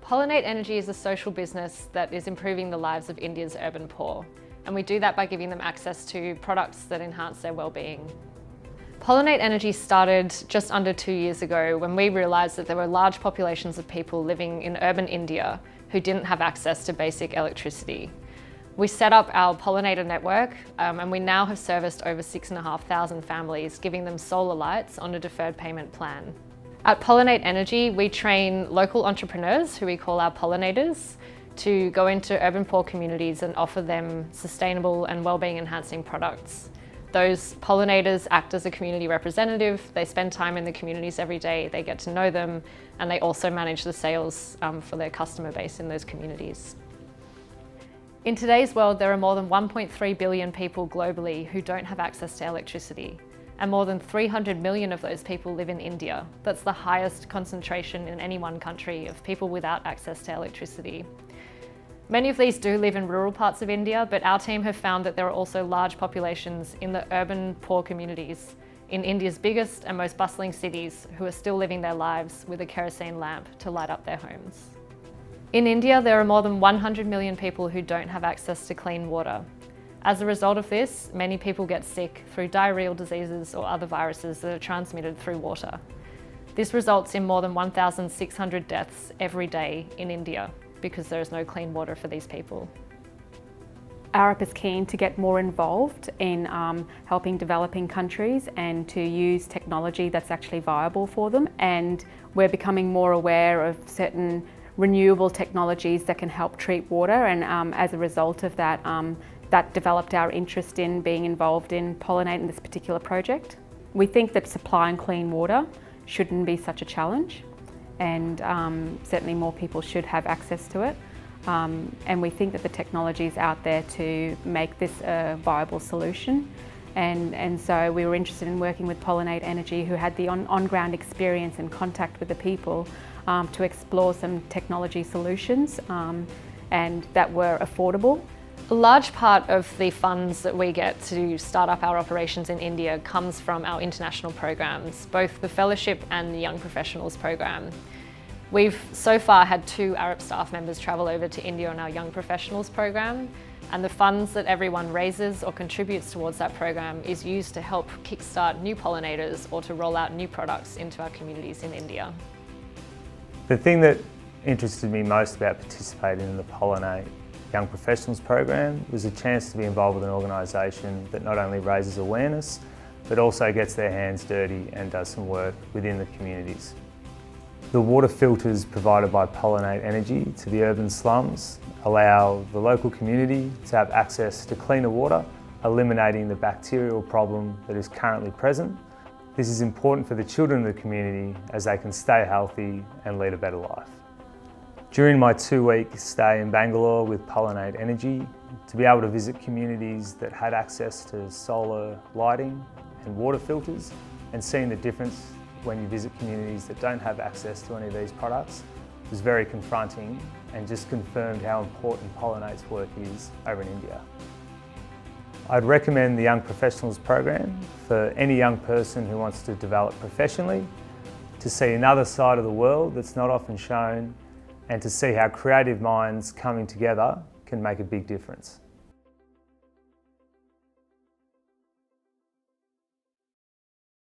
Pollinate Energy is a social business that is improving the lives of India's urban poor, and we do that by giving them access to products that enhance their well-being. Pollinate Energy started just under 2 years ago when we realised that there were large populations of people living in urban India who didn't have access to basic electricity. We set up our pollinator network and we now have serviced over 6,500 families, giving them solar lights on a deferred payment plan. At Pollinate Energy, we train local entrepreneurs, who we call our pollinators, to go into urban poor communities and offer them sustainable and wellbeing enhancing products. Those pollinators act as a community representative. They spend time in the communities every day, they get to know them, and they also manage the sales for their customer base in those communities. In today's world, there are more than 1.3 billion people globally who don't have access to electricity, and more than 300 million of those people live in India. That's the highest concentration in any one country of people without access to electricity. Many of these do live in rural parts of India, but our team have found that there are also large populations in the urban poor communities in India's biggest and most bustling cities who are still living their lives with a kerosene lamp to light up their homes. In India, there are more than 100 million people who don't have access to clean water. As a result of this, many people get sick through diarrheal diseases or other viruses that are transmitted through water. This results in more than 1,600 deaths every day in India, because there is no clean water for these people. Arup is keen to get more involved in helping developing countries and to use technology that's actually viable for them. And we're becoming more aware of certain renewable technologies that can help treat water, and as a result of that, that developed our interest in being involved in Pollinate in this particular project. We think that supplying clean water shouldn't be such a challenge, and certainly more people should have access to it. And we think that the technology is out there to make this a viable solution. And so we were interested in working with Pollinate Energy, who had the on-ground experience and contact with the people, to explore some technology solutions and that were affordable. A large part of the funds that we get to start up our operations in India comes from our international programs, both the Fellowship and the Young Professionals program. We've so far had 2 Arup staff members travel over to India on our Young Professionals program, and the funds that everyone raises or contributes towards that program is used to help kickstart new pollinators or to roll out new products into our communities in India. The thing that interested me most about participating in the Pollinate Young Professionals program was a chance to be involved with an organisation that not only raises awareness, but also gets their hands dirty and does some work within the communities. The water filters provided by Pollinate Energy to the urban slums allow the local community to have access to cleaner water, eliminating the bacterial problem that is currently present. This is important for the children of the community as they can stay healthy and lead a better life. During my 2-week stay in Bangalore with Pollinate Energy, to be able to visit communities that had access to solar lighting and water filters, and seeing the difference when you visit communities that don't have access to any of these products was very confronting, and just confirmed how important Pollinate's work is over in India. I'd recommend the Young Professionals program for any young person who wants to develop professionally, to see another side of the world that's not often shown, and to see how creative minds coming together can make a big difference.